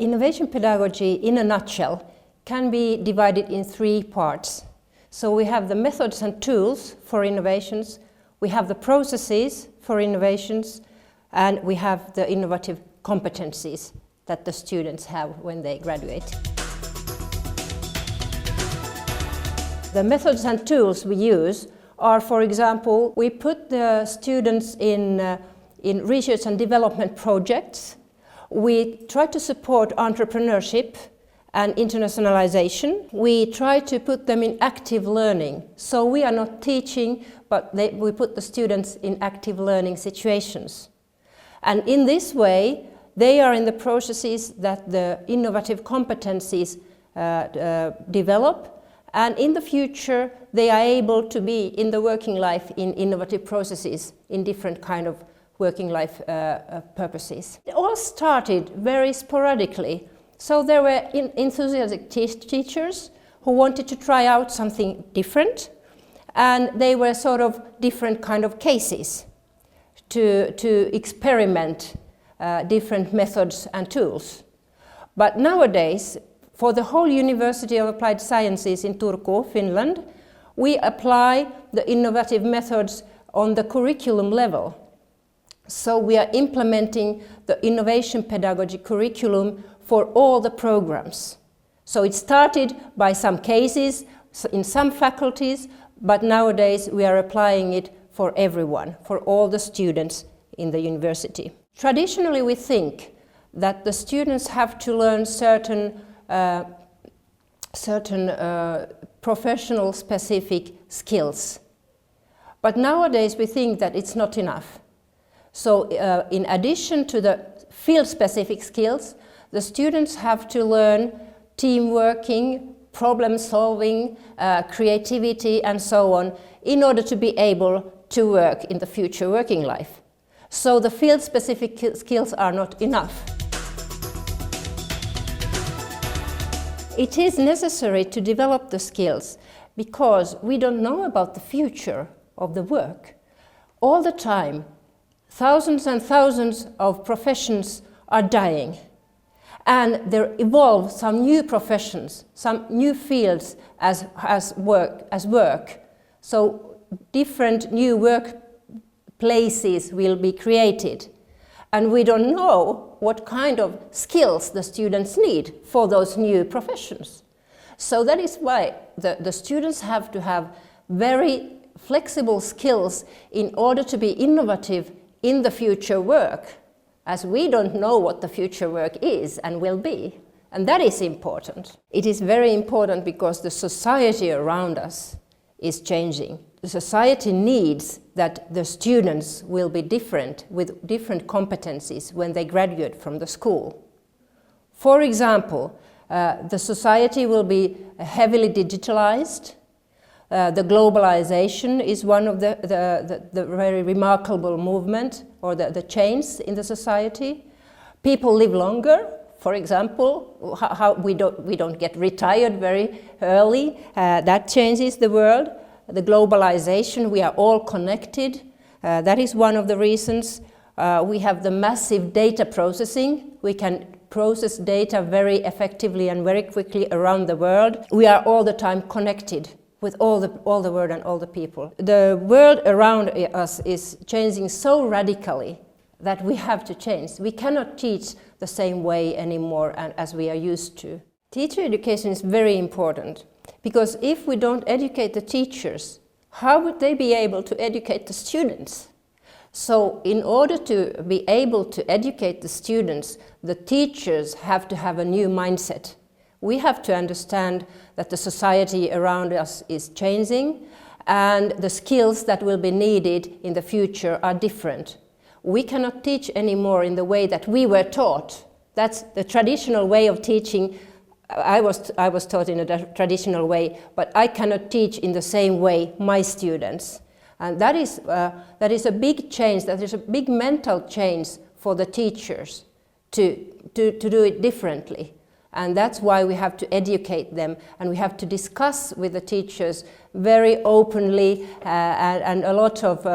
Innovation pedagogy, in a nutshell, can be divided in three parts. So we have the methods and tools for innovations, we have the processes for innovations, and we have the innovative competencies that the students have when they graduate. The methods and tools we use are, for example, we put the students in research and development projects. We try to support entrepreneurship and internationalization. We try to put them in active learning. So we are not teaching, but we put the students in active learning situations. And in this way, they are in the processes that the innovative competencies develop, and in the future they are able to be in the working life in innovative processes in different kind of working life purposes. It all started very sporadically. So there were enthusiastic teachers who wanted to try out something different, and they were sort of different kind of cases to experiment different methods and tools. But nowadays, for the whole University of Applied Sciences in Turku, Finland, we apply the innovative methods on the curriculum level. So we are implementing the innovation pedagogy curriculum for all the programs. So it started by some cases in some faculties, but nowadays we are applying it for everyone, for all the students in the university. Traditionally, we think that the students have to learn certain professional specific skills. But nowadays we think that it's not enough. So in addition to the field specific skills, the students have to learn team working, problem solving, creativity and so on in order to be able to work in the future working life. So the field specific skills are not enough. It is necessary to develop the skills because we don't know about the future of the work. All the time, thousands and thousands of professions are dying, and there evolve some new professions, some new fields as work. So different new work places will be created. And we don't know what kind of skills the students need for those new professions. So that is why the students have to have very flexible skills in order to be innovative in the future work, as we don't know what the future work is and will be. And that is important. It is very important because the society around us is changing. The society needs that the students will be different with different competencies when they graduate from the school. For example, the society will be heavily digitalized. The globalization is one of the very remarkable movement or the change in the society. People live longer. For example, how we don't get retired very early. That changes the world. The globalization, we are all connected. That is one of the reasons. We have the massive data processing. We can process data very effectively and very quickly around the world. We are all the time connected with all the world and all the people. The world around us is changing so radically that we have to change. We cannot teach the same way anymore as we are used to. Teacher education is very important. Because if we don't educate the teachers, how would they be able to educate the students? So in order to be able to educate the students, the teachers have to have a new mindset. We have to understand that the society around us is changing and the skills that will be needed in the future are different. We cannot teach anymore in the way that we were taught. That's the traditional way of teaching. I was taught in a traditional way, but I cannot teach in the same way my students. And that is a big change, that is a big mental change for the teachers to do it differently. And that's why we have to educate them, and we have to discuss with the teachers very openly and a lot of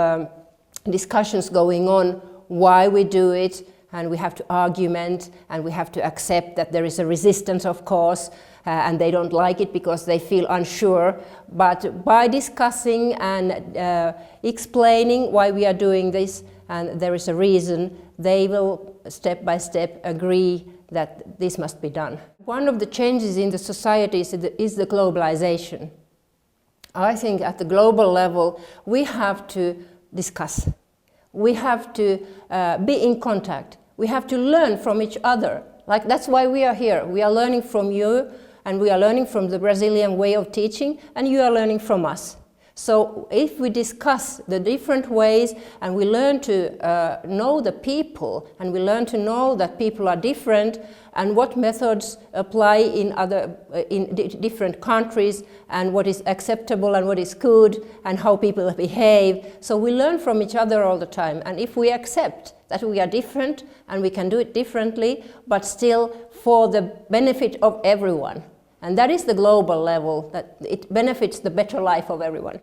discussions going on why we do it, and we have to argument, and we have to accept that there is a resistance, of course, and they don't like it because they feel unsure. But by discussing and explaining why we are doing this, and there is a reason, they will step by step agree that this must be done. One of the changes in the society is the globalization. I think at the global level we have to discuss. We have to be in contact. We have to learn from each other. Like, that's why we are here. We are learning from you, and we are learning from the Brazilian way of teaching, and you are learning from us. So if we discuss the different ways and we learn to know the people, and we learn to know that people are different and what methods apply in different countries, and what is acceptable and what is good, and how people behave. So we learn from each other all the time, and if we accept that we are different and we can do it differently, but still for the benefit of everyone. And that is the global level, that it benefits the better life of everyone.